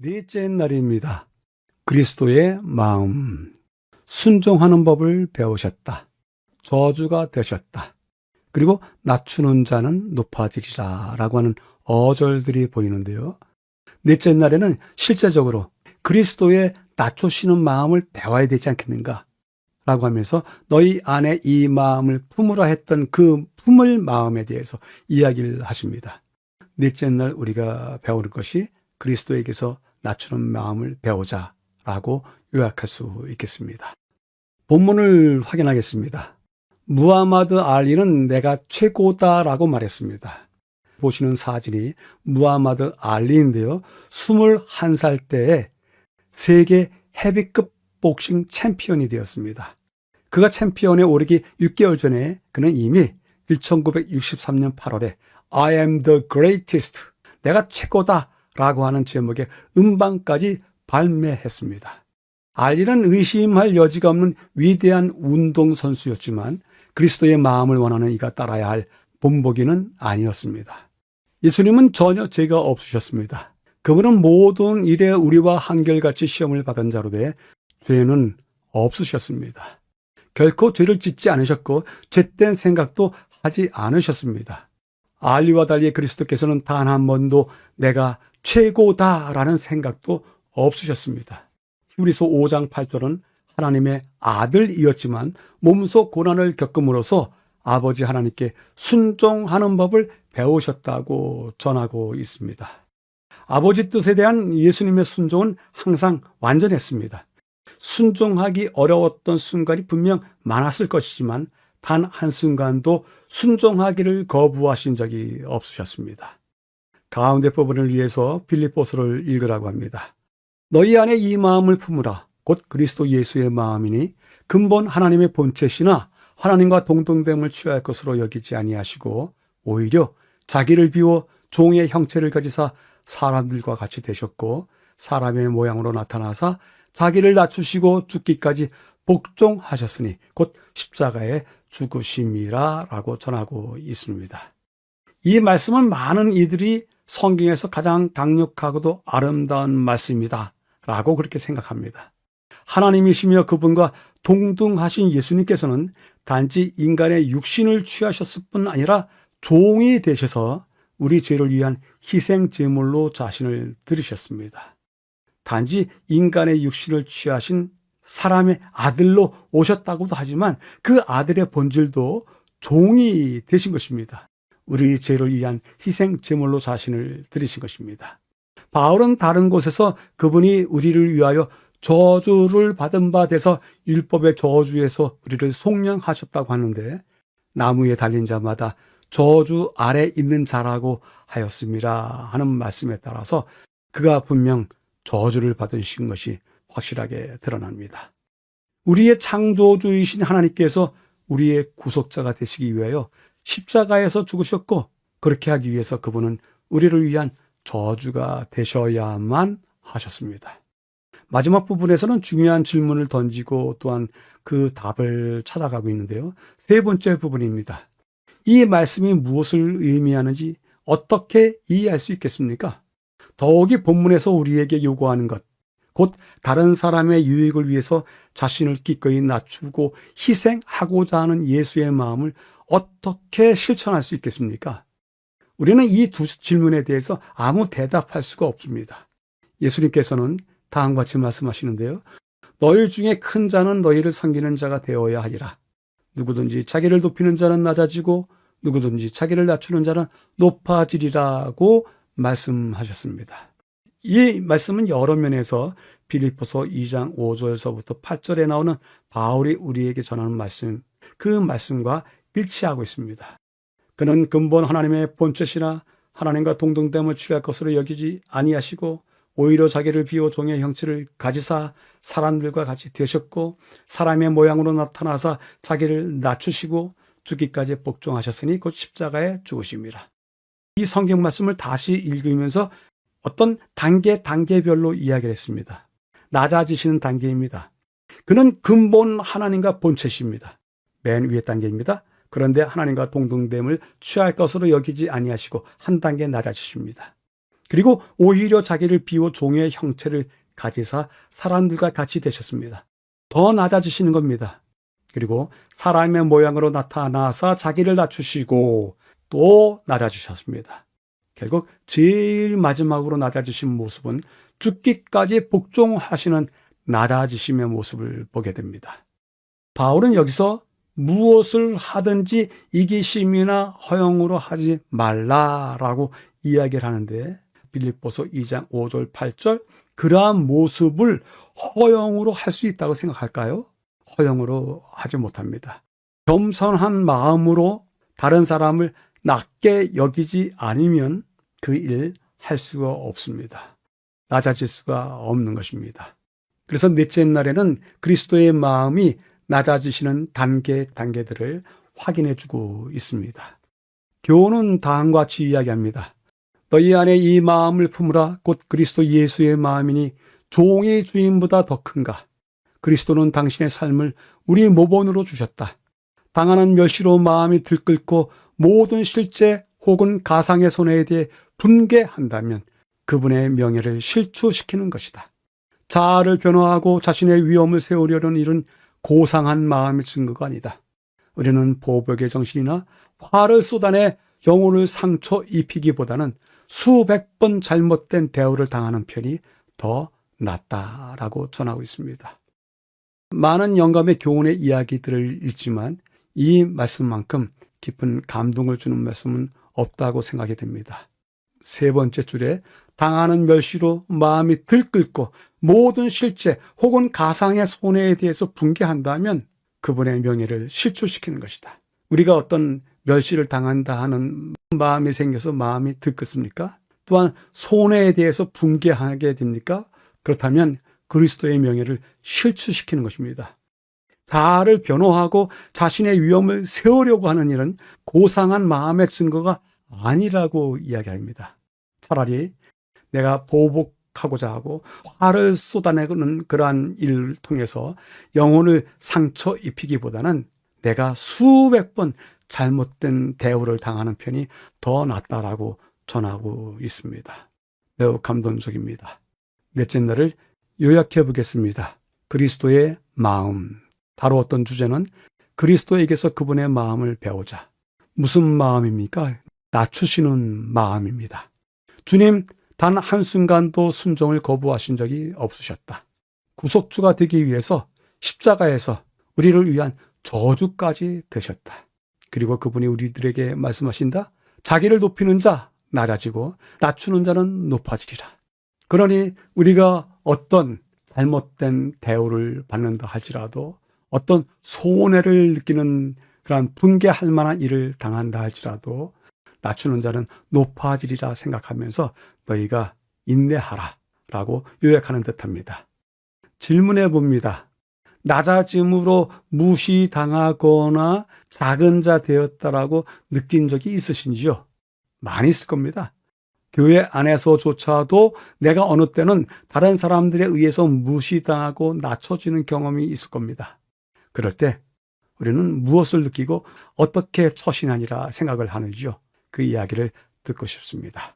넷째 날입니다. 그리스도의 마음. 순종하는 법을 배우셨다. 저주가 되셨다. 그리고 낮추는 자는 높아지리라 라고 하는 어절들이 보이는데요. 넷째 날에는 실제적으로 그리스도의 낮추시는 마음을 배워야 되지 않겠는가 라고 하면서 너희 안에 이 마음을 품으라 했던 그 품을 마음에 대해서 이야기를 하십니다. 넷째 날 우리가 배우는 것이 그리스도에게서 낮추는 마음을 배우자 라고 요약할 수 있겠습니다. 본문을 확인하겠습니다. 무하마드 알리는 내가 최고다 라고 말했습니다. 보시는 사진이 무하마드 알리인데요. 21살 때에 세계 헤비급 복싱 챔피언이 되었습니다. 그가 챔피언에 오르기 6개월 전에 그는 이미 1963년 8월에 I am the greatest, 내가 최고다 라고 하는 제목의 음반까지 발매했습니다. 알리는 의심할 여지가 없는 위대한 운동선수였지만 그리스도의 마음을 원하는 이가 따라야 할 본보기는 아니었습니다. 예수님은 전혀 죄가 없으셨습니다. 그분은 모든 일에 우리와 한결같이 시험을 받은 자로 돼 죄는 없으셨습니다. 결코 죄를 짓지 않으셨고 죄된 생각도 하지 않으셨습니다. 알리와 달리 그리스도께서는 단 한 번도 내가 최고다라는 생각도 없으셨습니다. 히브리서 5장 8절은 하나님의 아들이었지만 몸소 고난을 겪음으로써 아버지 하나님께 순종하는 법을 배우셨다고 전하고 있습니다. 아버지 뜻에 대한 예수님의 순종은 항상 완전했습니다. 순종하기 어려웠던 순간이 분명 많았을 것이지만 단 한순간도 순종하기를 거부하신 적이 없으셨습니다. 가운데 부분을 위해서 빌립보서를 읽으라고 합니다. 너희 안에 이 마음을 품으라. 곧 그리스도 예수의 마음이니 근본 하나님의 본체시나 하나님과 동등됨을 취할 것으로 여기지 아니하시고 오히려 자기를 비워 종의 형체를 가지사 사람들과 같이 되셨고 사람의 모양으로 나타나사 자기를 낮추시고 죽기까지 복종하셨으니 곧 십자가에 죽으심이라 라고 전하고 있습니다. 이 말씀은 많은 이들이 성경에서 가장 강력하고도 아름다운 말씀이다 라고 그렇게 생각합니다. 하나님이시며 그분과 동등하신 예수님께서는 단지 인간의 육신을 취하셨을 뿐 아니라 종이 되셔서 우리 죄를 위한 희생제물로 자신을 드리셨습니다. 단지 인간의 육신을 취하신 사람의 아들로 오셨다고도 하지만 그 아들의 본질도 종이 되신 것입니다. 우리 죄를 위한 희생제물로 자신을 드리신 것입니다. 바울은 다른 곳에서 그분이 우리를 위하여 저주를 받은 바 돼서 율법의 저주에서 우리를 속량하셨다고 하는데 나무에 달린 자마다 저주 아래 있는 자라고 하였습니다 하는 말씀에 따라서 그가 분명 저주를 받으신 것이 확실하게 드러납니다. 우리의 창조주이신 하나님께서 우리의 구속자가 되시기 위하여 십자가에서 죽으셨고 그렇게 하기 위해서 그분은 우리를 위한 저주가 되셔야만 하셨습니다. 마지막 부분에서는 중요한 질문을 던지고 또한 그 답을 찾아가고 있는데요. 세 번째 부분입니다. 이 말씀이 무엇을 의미하는지 어떻게 이해할 수 있겠습니까? 더욱이 본문에서 우리에게 요구하는 것, 곧 다른 사람의 유익을 위해서 자신을 기꺼이 낮추고 희생하고자 하는 예수의 마음을 어떻게 실천할 수 있겠습니까? 우리는 이 두 질문에 대해서 아무 대답할 수가 없습니다. 예수님께서는 다음과 같이 말씀하시는데요. 너희 중에 큰 자는 너희를 섬기는 자가 되어야 하리라. 누구든지 자기를 높이는 자는 낮아지고 누구든지 자기를 낮추는 자는 높아지리라고 말씀하셨습니다. 이 말씀은 여러 면에서 빌립보서 2장 5절서부터 8절에 나오는 바울이 우리에게 전하는 말씀, 그 말씀과 일치하고 있습니다. 그는 근본 하나님의 본체시나 하나님과 동등됨을 취할 것으로 여기지 아니하시고 오히려 자기를 비워 종의 형체를 가지사 사람들과 같이 되셨고 사람의 모양으로 나타나사 자기를 낮추시고 죽기까지 복종하셨으니 곧 십자가에 죽으심이라. 이 성경 말씀을 다시 읽으면서 어떤 단계별로 이야기를 했습니다. 낮아지시는 단계입니다. 그는 근본 하나님과 본체십니다. 맨 위의 단계입니다. 그런데 하나님과 동등됨을 취할 것으로 여기지 아니하시고 한 단계 낮아지십니다. 그리고 오히려 자기를 비워 종의 형체를 가지사 사람들과 같이 되셨습니다. 더 낮아지시는 겁니다. 그리고 사람의 모양으로 나타나사 자기를 낮추시고 또 낮아지셨습니다. 결국 제일 마지막으로 낮아지신 모습은 죽기까지 복종하시는 낮아지심의 모습을 보게 됩니다. 바울은 여기서 무엇을 하든지 이기심이나 허영으로 하지 말라라고 이야기를 하는데, 빌립보서 2장 5절 8절, 그러한 모습을 허영으로 할 수 있다고 생각할까요? 허영으로 하지 못합니다. 겸손한 마음으로 다른 사람을 낮게 여기지 않으면 그 일 할 수가 없습니다. 낮아질 수가 없는 것입니다. 그래서 넷째 날에는 그리스도의 마음이 낮아지시는 단계들을 확인해 주고 있습니다. 교훈은 다음과 같이 이야기합니다. 너희 안에 이 마음을 품으라. 곧 그리스도 예수의 마음이니 종의 주인보다 더 큰가. 그리스도는 당신의 삶을 우리 모본으로 주셨다. 당하는 멸시로 마음이 들끓고 모든 실제 혹은 가상의 손해에 대해 분개한다면 그분의 명예를 실추시키는 것이다. 자아를 변호하고 자신의 위엄을 세우려는 일은 고상한 마음의 증거가 아니다. 우리는 보복의 정신이나 화를 쏟아내 영혼을 상처 입히기보다는 수백 번 잘못된 대우를 당하는 편이 더 낫다라고 전하고 있습니다. 많은 영감의 교훈의 이야기들을 읽지만 이 말씀만큼 깊은 감동을 주는 말씀은 없다고 생각이 됩니다. 세 번째 줄에 당하는 멸시로 마음이 들끓고 모든 실제 혹은 가상의 손해에 대해서 분개한다면 그분의 명예를 실추시키는 것이다. 우리가 어떤 멸시를 당한다 하는 마음이 생겨서 마음이 들끓습니까? 또한 손해에 대해서 분개하게 됩니까? 그렇다면 그리스도의 명예를 실추시키는 것입니다. 자아를 변호하고 자신의 위엄을 세우려고 하는 일은 고상한 마음의 증거가 아니라고 이야기합니다. 차라리 내가 보복하고자 하고 화를 쏟아내는 그러한 일을 통해서 영혼을 상처 입히기보다는 내가 수백 번 잘못된 대우를 당하는 편이 더 낫다라고 전하고 있습니다. 매우 감동적입니다. 넷째 날을 요약해 보겠습니다. 그리스도의 마음. 다루었던 주제는 그리스도에게서 그분의 마음을 배우자. 무슨 마음입니까? 낮추시는 마음입니다. 주님, 단 한순간도 순종을 거부하신 적이 없으셨다. 구속주가 되기 위해서 십자가에서 우리를 위한 저주까지 되셨다. 그리고 그분이 우리들에게 말씀하신다. 자기를 높이는 자 낮아지고 낮추는 자는 높아지리라. 그러니 우리가 어떤 잘못된 대우를 받는다 할지라도, 어떤 손해를 느끼는 그런 분개할 만한 일을 당한다 할지라도 낮추는 자는 높아지리라 생각하면서 너희가 인내하라 라고 요약하는 듯합니다. 질문해 봅니다. 낮아짐으로 무시당하거나 작은 자 되었다라고 느낀 적이 있으신지요? 많이 있을 겁니다. 교회 안에서조차도 내가 어느 때는 다른 사람들에 의해서 무시당하고 낮춰지는 경험이 있을 겁니다. 그럴 때 우리는 무엇을 느끼고 어떻게 처신하니라 생각을 하는지요? 그 이야기를 듣고 싶습니다.